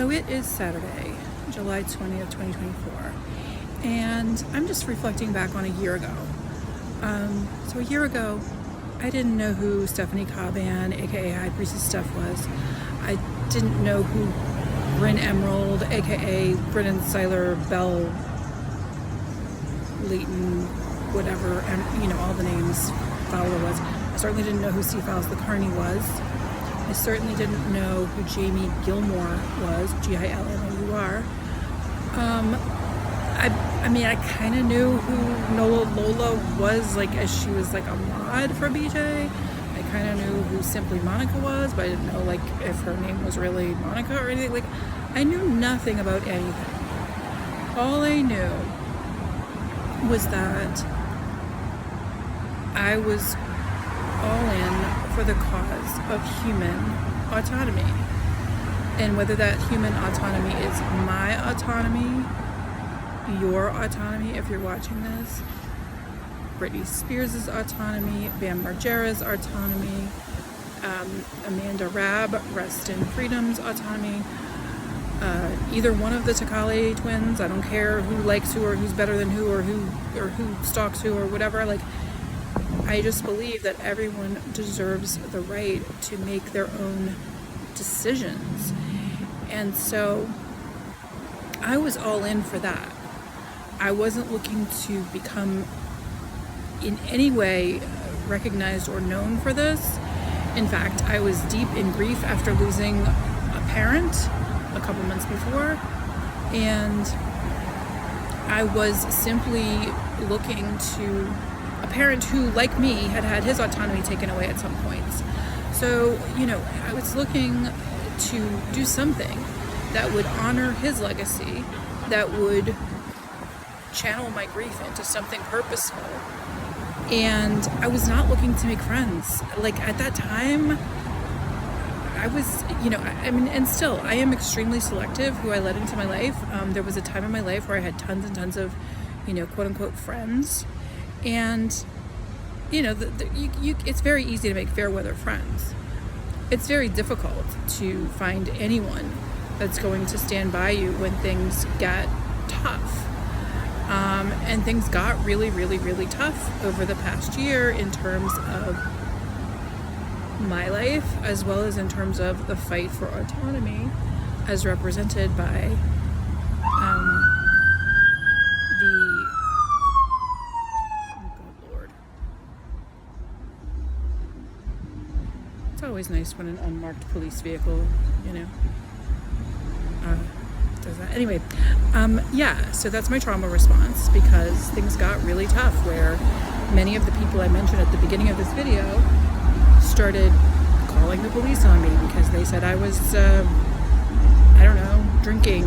So it is Saturday, July 20th, 2024, and I'm just reflecting back on a year ago. So a year ago, I didn't know who Stephanie Caban, aka High Priestess Steph, was. I didn't know who Bryn Emerald, aka Brennan Seiler, Bell, Leighton, whatever, and all the names Fowler was. I certainly didn't know who C. Fowles the Carney was. I certainly didn't know who Jamie Gilmore was, Gilmour. I kind of knew who Nola Lola was, as she was a mod for BJ. I kind of knew who Simply Monica was, but I didn't know if her name was really Monica or anything. I knew nothing about anything. All I knew was that I was all in for the cause of human autonomy. And whether that human autonomy is my autonomy, your autonomy if you're watching this, Britney Spears' autonomy, Bam Margera's autonomy, Amanda Rabb, Rest in Freedom's autonomy, either one of the Takali twins, I don't care who likes who or who's better than who or who stalks who or whatever, I just believe that everyone deserves the right to make their own decisions. And so I was all in for that. I wasn't looking to become in any way recognized or known for this. In fact, I was deep in grief after losing a parent a couple months before, and I was simply looking to a parent who, like me, had his autonomy taken away at some points. So, I was looking to do something that would honor his legacy, that would channel my grief into something purposeful. And I was not looking to make friends. At that time, I was, and still, I am extremely selective who I let into my life. There was a time in my life where I had tons and tons of, quote unquote friends. And, it's very easy to make fair weather friends. It's very difficult to find anyone that's going to stand by you when things get tough. And things got really, really, really tough over the past year in terms of my life, as well as in terms of the fight for autonomy as represented by It's always nice when an unmarked police vehicle, does that. Anyway, so that's my trauma response, because things got really tough where many of the people I mentioned at the beginning of this video started calling the police on me because they said I was, drinking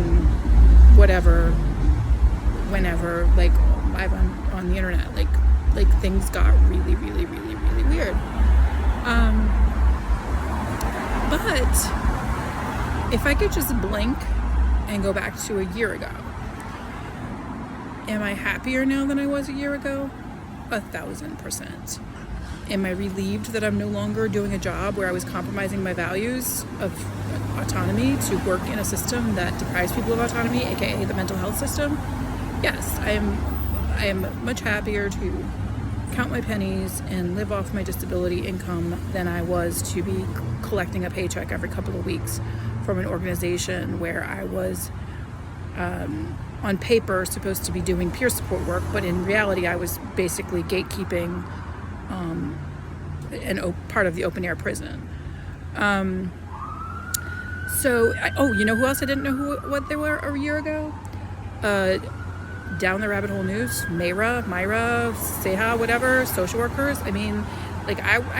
whatever, whenever, live on the internet. Things got really, really, really, really weird. But if I could just blink and go back to a year ago, am I happier now than I was a year ago? 1,000%. Am I relieved that I'm no longer doing a job where I was compromising my values of autonomy to work in a system that deprives people of autonomy, aka the mental health system? Yes, I am much happier to count my pennies and live off my disability income than I was to be collecting a paycheck every couple of weeks from an organization where I was on paper supposed to be doing peer support work, but in reality I was basically gatekeeping part of the open air prison. You know who else I didn't know what they were a year ago? Down the Rabbit Hole News, Myra, Seha, whatever, social workers. I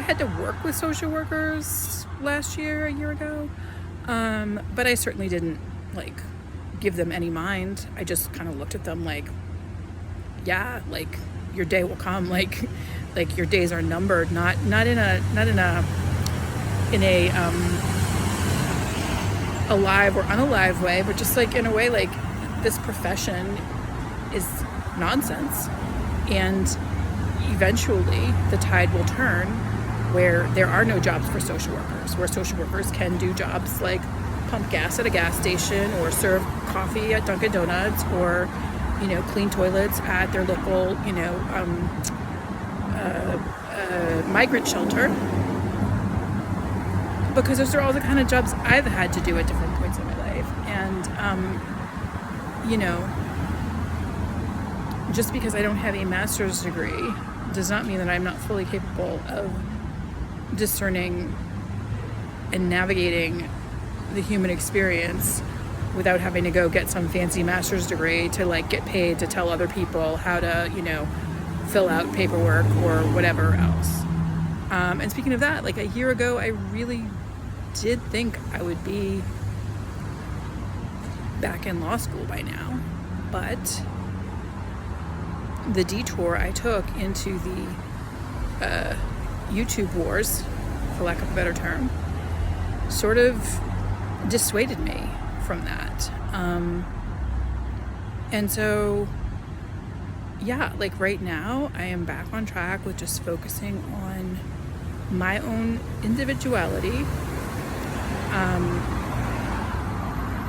had to work with social workers a year ago, but I certainly didn't give them any mind. I just kind of looked at them your day will come, your days are numbered, not in a alive or unalive way, but just in a way this profession is nonsense, and eventually the tide will turn where there are no jobs for social workers, where social workers can do jobs like pump gas at a gas station or serve coffee at Dunkin' Donuts or, you know, clean toilets at their local, you know, migrant shelter. Because those are all the kind of jobs I've had to do at different points in my life. And, you know, just because I don't have a master's degree does not mean that I'm not fully capable of discerning and navigating the human experience without having to go get some fancy master's degree to like get paid to tell other people how to, you know, fill out paperwork or whatever else. And speaking of that, like a year ago, I really did think I would be back in law school by now, but the detour I took into the YouTube wars, for lack of a better term, sort of dissuaded me from that. And so, yeah, like right now, I am back on track with just focusing on my own individuality.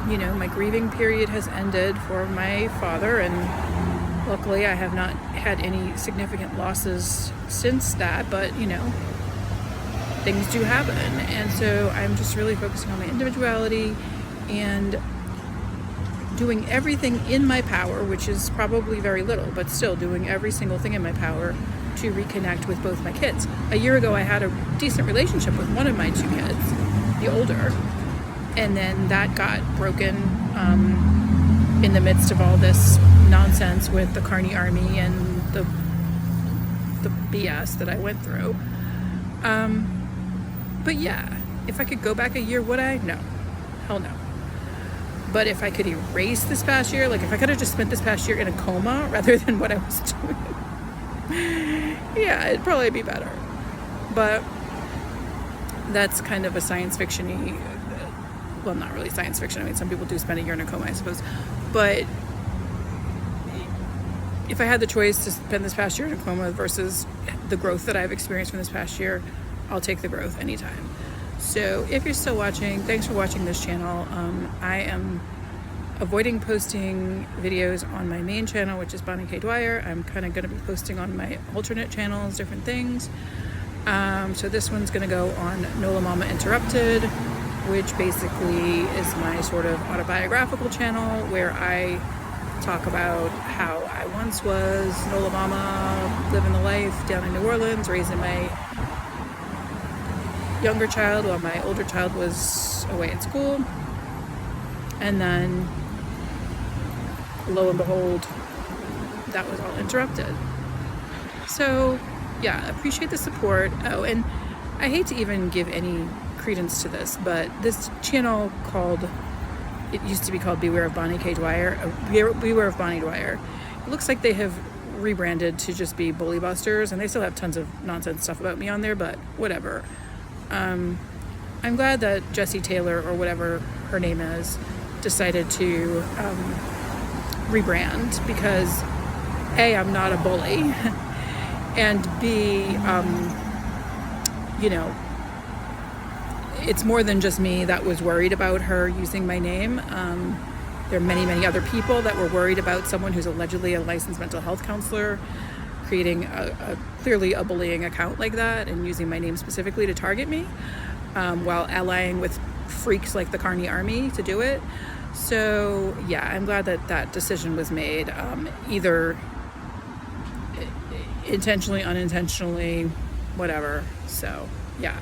You know, my grieving period has ended for my father, and luckily I have not had any significant losses since that, but, you know, things do happen. And so I'm just really focusing on my individuality and doing everything in my power, which is probably very little, but still doing every single thing in my power to reconnect with both my kids. A year ago, I had a decent relationship with one of my two kids, the older, and then that got broken in the midst of all this nonsense with the Carney Army and the BS that I went through. But yeah, if I could go back a year, would I? No. Hell no. But if I could erase this past year, like if I could have just spent this past year in a coma rather than what I was doing, yeah, it'd probably be better. But that's kind of a science fiction-y, well, not really science fiction. I mean, some people do spend a year in a coma, I suppose. But if I had the choice to spend this past year in a coma versus the growth that I've experienced from this past year, I'll take the growth anytime. So if you're still watching, thanks for watching this channel. I am avoiding posting videos on my main channel, which is Bonnie K. Dwyer. I'm kind of going to be posting on my alternate channels, different things. So this one's going to go on Nola Mama Interrupted, which basically is my sort of autobiographical channel where I talk about how I once was Nola Mama, living the life down in New Orleans, raising my younger child while my older child was away at school. And then, lo and behold, that was all interrupted. So, yeah, appreciate the support. Oh, and I hate to even give any credence to this, but this channel it used to be called Beware of Bonnie K. Dwyer, Beware of Bonnie Dwyer. It looks like they have rebranded to just be Bully Busters, and they still have tons of nonsense stuff about me on there, but whatever. I'm glad that Jessie Taylor, or whatever her name is, decided to rebrand, because A, I'm not a bully, and B, you know, it's more than just me that was worried about her using my name. There are many, many other people that were worried about someone who's allegedly a licensed mental health counselor creating clearly a bullying account like that and using my name specifically to target me, while allying with freaks like the Carney Army to do it. So yeah, I'm glad that that decision was made, either intentionally, unintentionally, whatever. So yeah,